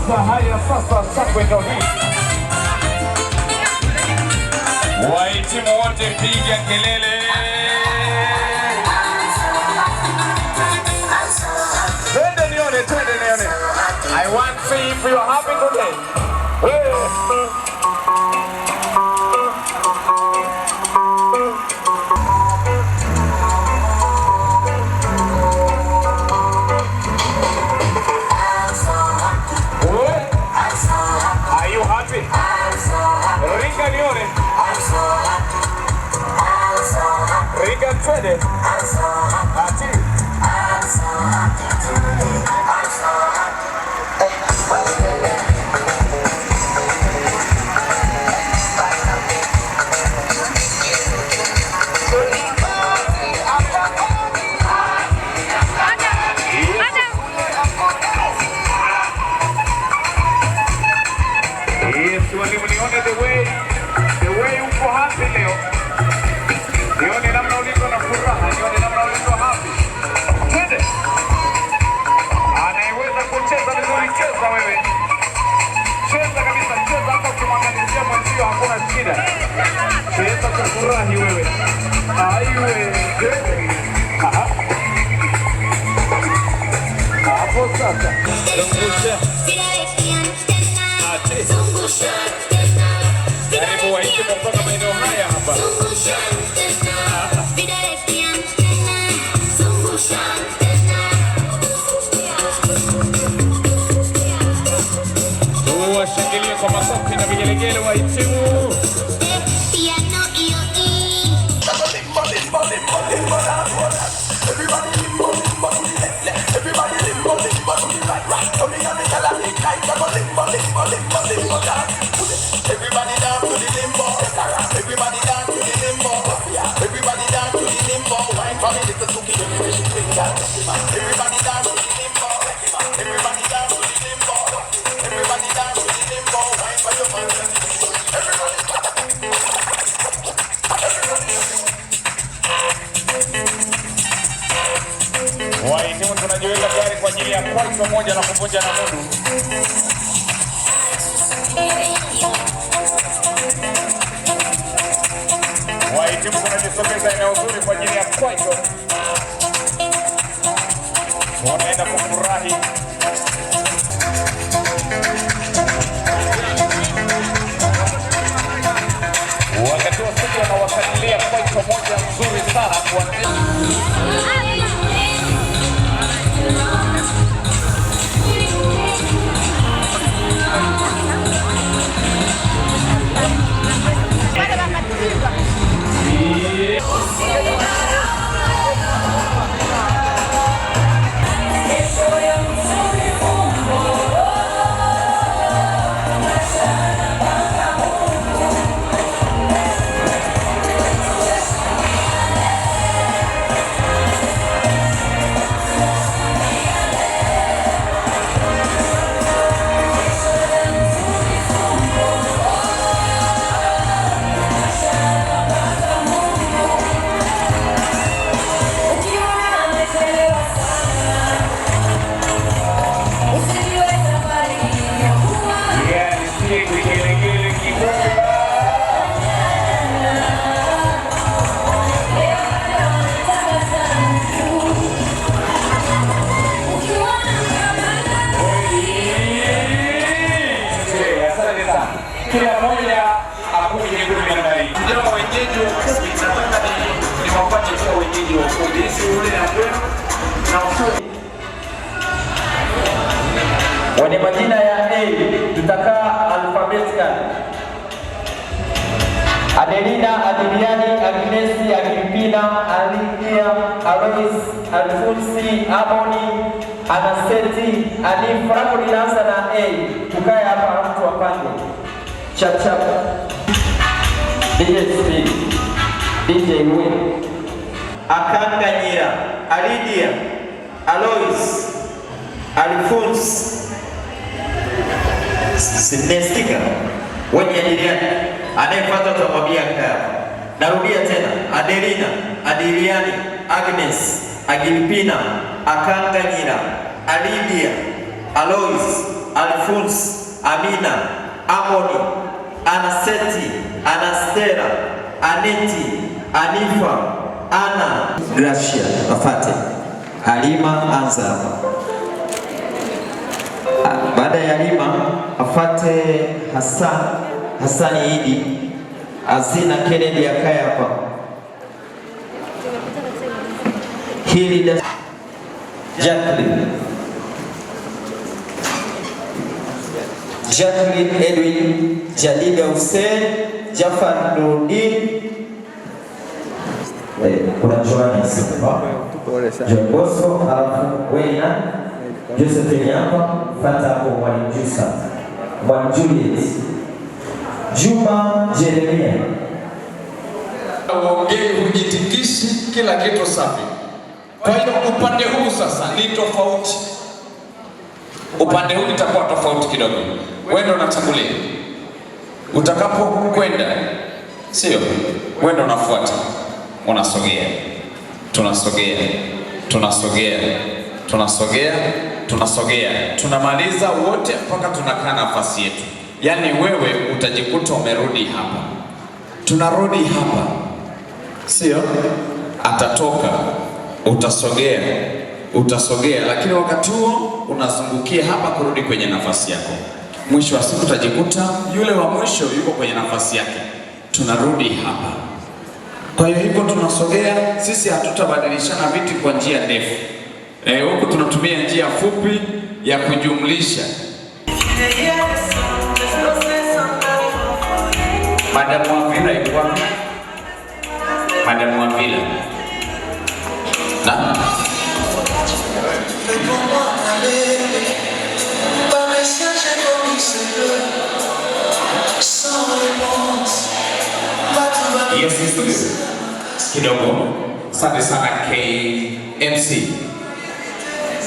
Haya sasa shangwe ndio hii. Wahitimu wote piga kelele. Twende nione. I want to see if you are happy today. Are you happy? Ringa nione. Ringa twende. Ati. Nione the way uko happy leo. Nione namna ulivyo na furaha, nione namna ulivyo happy. Twende. Anayeweza kucheza vizuri cheza wewe. Cheza kabisa, cheza hata ukimwangalizia mwenzio hakuna shida. Cheza kwa furaha wewe. Aiwe. Aha. Hapo sasa. Zungusha. Karibu wahitimu mpaka maeneo haya hapa. Washangilie kwa makofi na vigelegele wahitimu. Everybody down to the limbo. Everybody down to the limbo. Everybody down to the limbo. Wine for me, little Suki, everybody down to the limbo. Everybody down to the limbo. Everybody down to the limbo. Wine for your fans. Wahitimu tunajiweka tayari kwa ajili ya kwaito moja na kuvunja na mundu. Wahitimu tunajisogeza eneo zuri kwa ajili ya kwaito. Wanaenda kufurahi. Wakati wa siku wanawasadilia kwaito moja nzuri sana kwa kila moja akuje kuja ndani. Ndio wenyeji wa kumi nataka ni wapate kwa wenyeji wa kumi. Sisi ule na kwenu na usuli. Wenye majina ya A tutakaa alphabetical. Adelina, Adiliani, Agnesi, Agrippina, Alikia, Alois, Alfonsi, Amoni, Anaseti, Ali. Franco linaanza na A. Tukae hapa mtu wapange. Chap chap. DJ Speed, DJ Win, Akanganyira, Alidia, Alois, Alfonsi, Sinestika. Wenye Adiliani anayefuata tutamwambia kaa. Narudia tena. Adelina, Adiliani, Agnes, Agrippina, Akanganyira, Alidia, Alois, Alphonse, Amina, Amoni, Anaseti, Anastera, Aneti, Anifa, Ana, Gracia, afate. Halima, anza hapa. Baada ya Halima afate Hasani Idi, Azina Kennedy akae hapa. Hilda, Jacqueline Edwin, Jalida Hussein, Jafar Nurdin, kuna Johannes John Bosco, alafu Wena Josephine hapa, fata hapo Mwalimu Jusa, Mwalimu Juliet, Juma Jeremia. Uongei hujitikishi, kila kitu safi. Kwa hiyo upande huu sasa ni tofauti. Upande huu itakuwa tofauti kidogo. Wewe ndio unachagulia. Utakapokwenda, sio? Wewe ndio unafuata. Unasogea. Tunasogea. Tunamaliza wote mpaka tunakaa nafasi yetu. Yaani wewe utajikuta umerudi hapa. Tunarudi hapa. Sio? Atatoka. Utasogea, lakini wakati huo unazungukia hapa kurudi kwenye nafasi yako. Mwisho wa siku utajikuta yule wa mwisho yuko kwenye nafasi yake. Tunarudi hapa. Kwa hiyo hivyo tunasogea, sisi hatutabadilishana viti kwa njia ndefu. Huku tunatumia njia fupi ya kujumlisha. Madamu Avila yuko wapi? Madamu Avila. Na yes, kidogo. Asante sana KMC.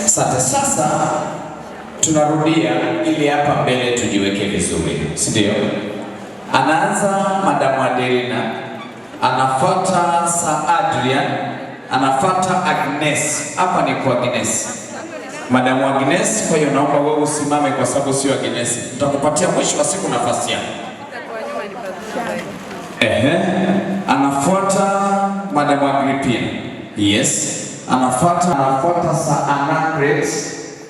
Asante. Sasa tunarudia ili hapa mbele tujiweke vizuri, si ndio? Anaanza Madamu Adelina, anafuata Sir Adrian, anafuata Agnes. Hapa ni kwa Agnes. Madamu Agnes, kwa hiyo naomba wewe usimame kwa sababu sio Agnes. Nitakupatia mwisho wa siku nafasi yako. Anafuata Madamu Agripina. Yes. Anafuata Sir Anacret.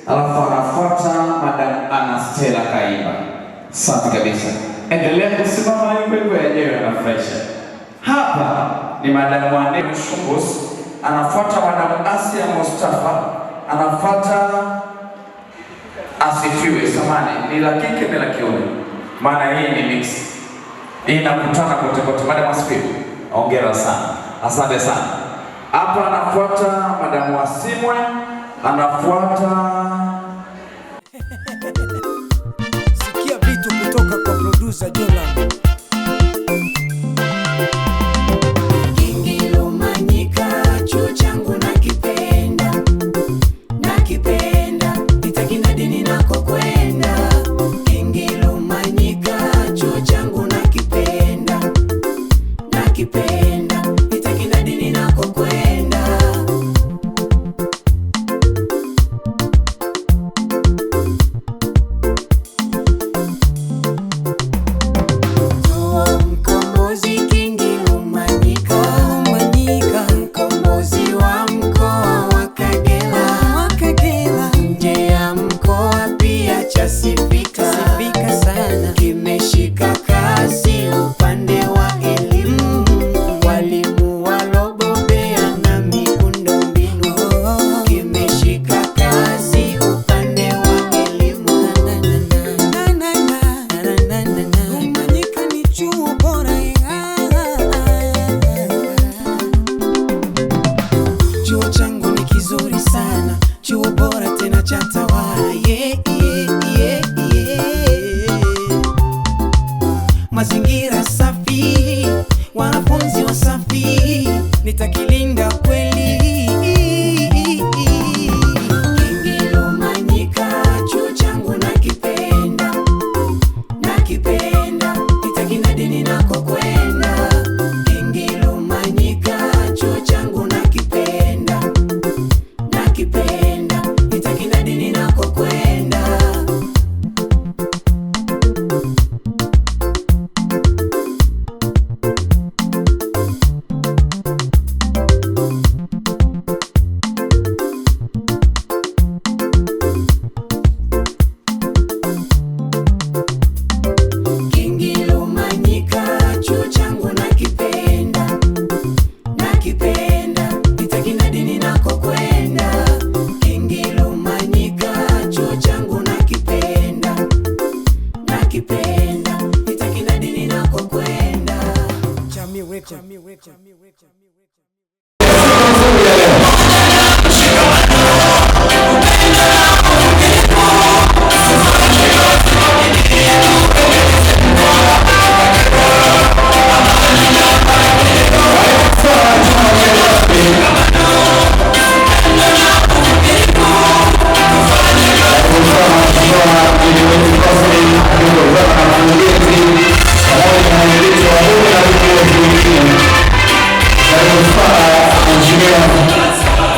Alafu anafuata Madamu Anastela Kaiba. Safi kabisa. Endelea kusimama hivyo yenyewe anafurahisha. Hapa ni Madamu Ane Mshumbus, anafuata Madamu Asia Mustafa, anafuata Asifiwe Samani. Ni la kike ni la kiume. Maana hii ni mix. Hii inakutana kote. Madamu Asifiwe, hongera sana. Asante sana. Hapa anafuata Madamu Asimwe, anafuata sikia vitu kutoka kwa producer Jola.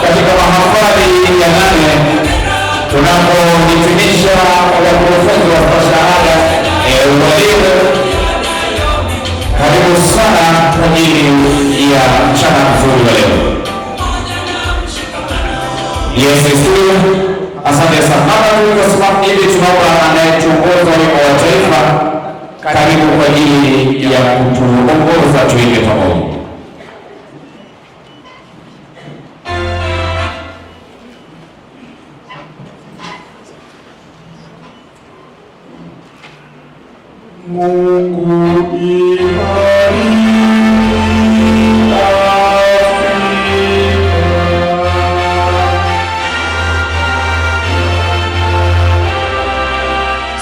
Katika mahafali ya 8 tunapohitimisha wanafunzi wa shahada walimu, karibu sana kwa ajili ya mchana mzuri wa leo. Yes, asante sana. Kwa sababu hivi tunaomba anayetuongoza wimbo wa taifa karibu kwa ajili ya kutuongoza tuimbe pamoja. Mungu ibariki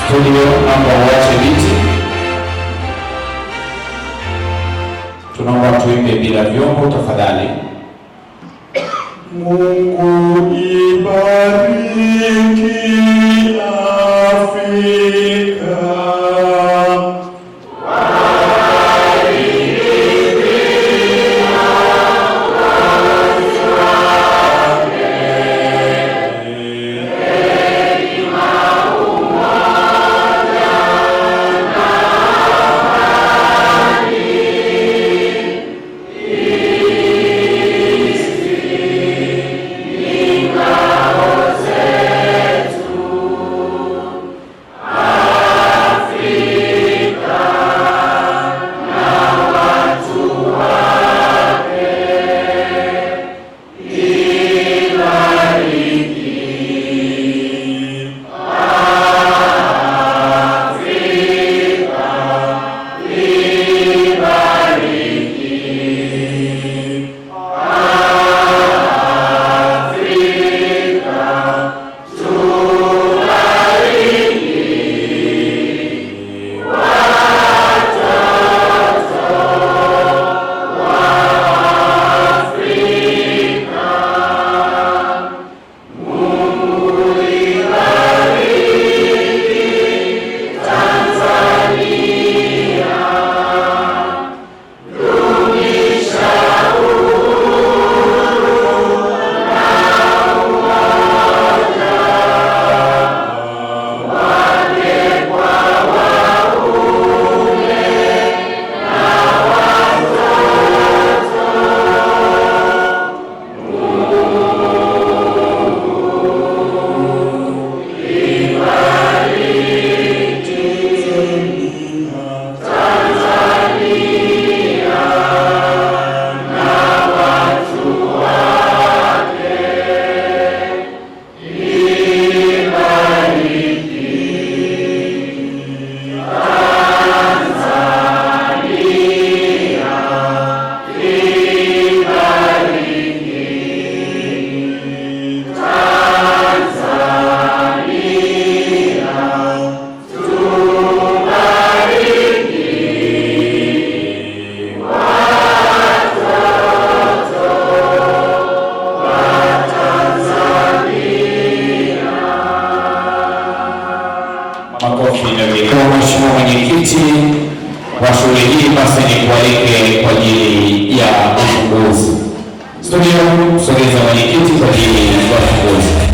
studio, naomba uache viti, tunaomba tuimbe bila vyombo tafadhali. Mungu ibariki Afrika. Mheshimiwa Mwenyekiti wa shule hii, basi nikualike kwa ajili ya ufunguzi. Studio, sogeza mwenyekiti kwa ajili ya ufunguzi.